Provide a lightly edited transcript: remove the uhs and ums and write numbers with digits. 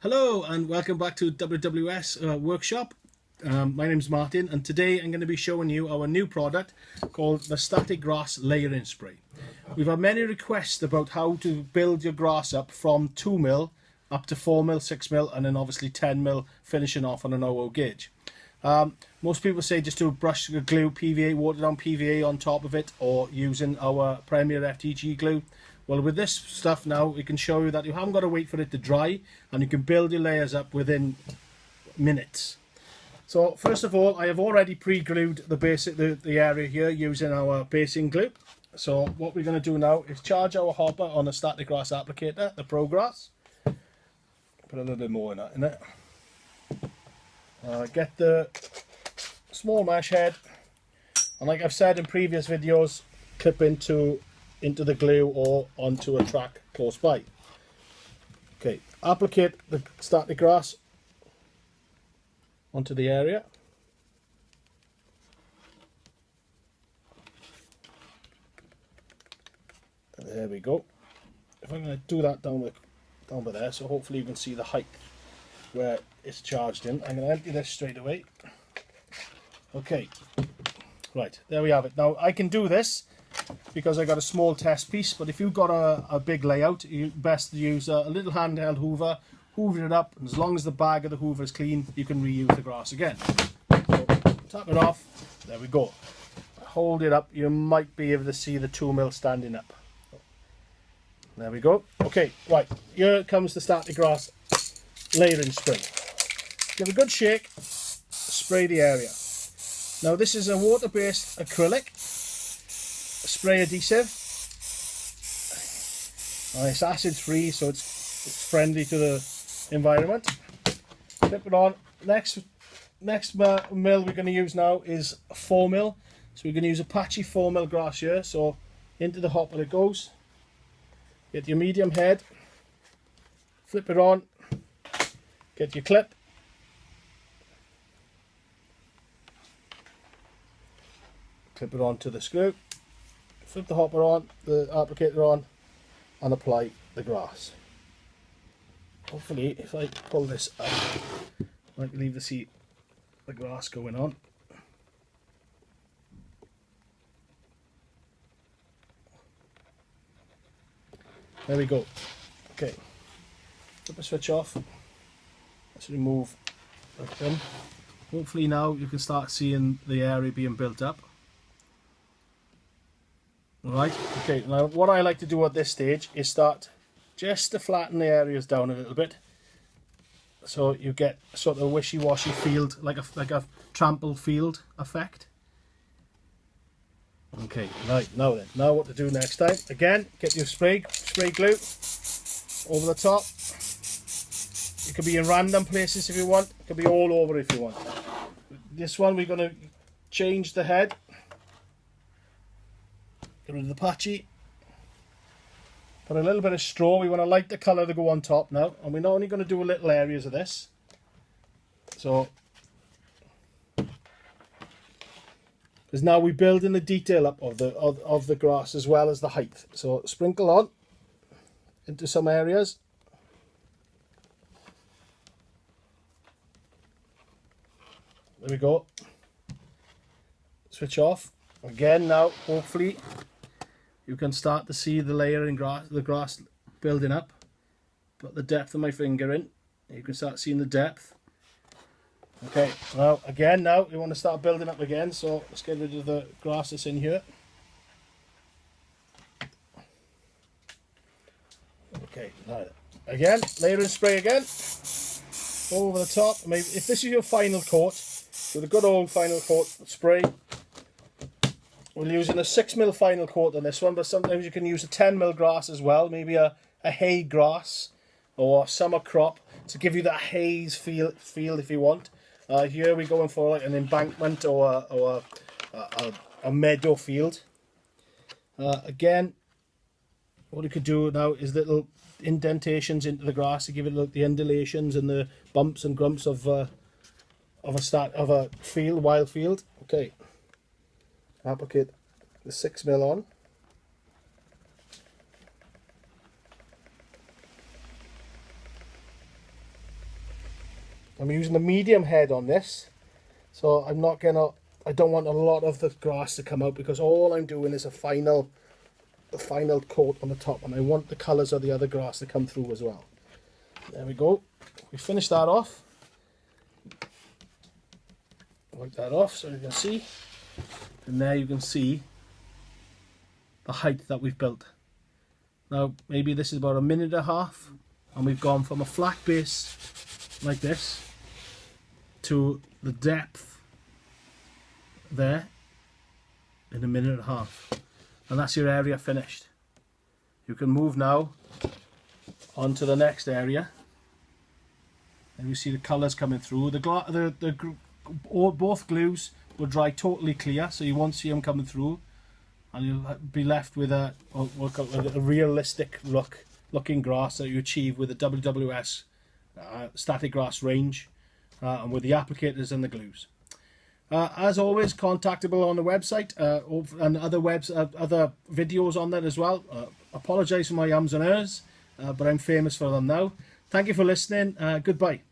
Hello and welcome back to WWS Workshop. My name's Martin and today I'm going to be showing you our new product called the Static Grass Layering Spray. We've had many requests about how to build your grass up from 2mm up to 4mm, 6mm and then obviously 10mm finishing off on an 00 gauge. Most people say just to brush the glue PVA, watered down PVA on top of it, or using our Premier FTG glue. Well, with this stuff now, we can show you that you haven't got to wait for it to dry and you can build your layers up within minutes. So first of all, I have already pre-glued the area here using our basing glue. So what we're going to do now is charge our hopper on the Static Grass Applicator, the Pro-Grass. Put a little bit more in it. Get the small mesh head, and like I've said in previous videos, clip into the glue or onto a track close by. Okay, applicate the static grass onto the area. And there we go. If I'm going to do that down by there, so hopefully you can see the height where it's charged in. I'm going to empty this straight away. Okay, right, there we have it. Now I can do this because I got a small test piece, but if you've got a big layout, you best use a little handheld hoover, hoover it up, and as long as the bag of the hoover is clean, you can reuse the grass again. So, tap it off, there we go. Hold it up, you might be able to see the 2mm standing up. There we go. Okay, right, here comes the static grass layering spray. Give a good shake, spray the area. Now this is a water-based acrylic spray adhesive. It's acid free, so it's friendly to the environment. Flip it on. Next mill we're going to use now is 4mm. So we're going to use a patchy 4mm grass here. So into the hopper it goes. Get your medium head. Flip it on. Get your clip. Clip it onto the screw. Flip the hopper on, the applicator on, and apply the grass. Hopefully, if I pull this up, I might be able to see the grass going on. There we go. Okay, flip the switch off. Let's remove that thing. Hopefully now you can start seeing the area being built up. Right, okay, now what I like to do at this stage is start just to flatten the areas down a little bit, so you get sort of a wishy-washy field, like a trample field effect. Okay, right, now what to do next time. Again, get your spray glue over the top. It could be in random places if you want, it could be all over if you want. This one we're going to change the head. Get rid of the patchy. Put a little bit of straw. We want to light the colour to go on top now. And we're only going to do little areas of this. So, because now we're building the detail up of the grass as well as the height. So sprinkle on into some areas. There we go. Switch off. Again now, hopefully you can start to see the layering grass, the grass building up. Put the depth of my finger in. You can start seeing the depth. Okay, now again now we want to start building up again, so let's get rid of the grass that's in here. Okay, now again, layering spray again. Over the top. Maybe if this is your final coat, with a good old final coat spray. We're using a 6mm final coat on this one, but sometimes you can use a 10mm grass as well, maybe a hay grass or a summer crop to give you that haze feel if you want. Here we're going for like an embankment or a meadow field. Again, what you could do now is little indentations into the grass to give it the undulations and the bumps and grumps of a wild field. Okay. Applicate the 6mm on. I'm using the medium head on this, so I don't want a lot of the grass to come out, because all I'm doing is the final coat on the top, and I want the colours of the other grass to come through as well. There we go. We finish that off. Wipe that off so you can see. And there you can see the height that we've built. Now maybe this is about 1.5 minutes, and we've gone from a flat base like this to the depth there in 1.5 minutes. And that's your area finished. You can move now on to the next area, and you see the colours coming through. Both glues will dry totally clear, so you won't see them coming through, and you'll be left with a realistic looking grass that you achieve with the WWS static grass range, and with the applicators and the glues. As always, contactable on the website, and other videos on there as well. Apologise for my ums and ers, but I'm famous for them now. Thank you for listening. Goodbye.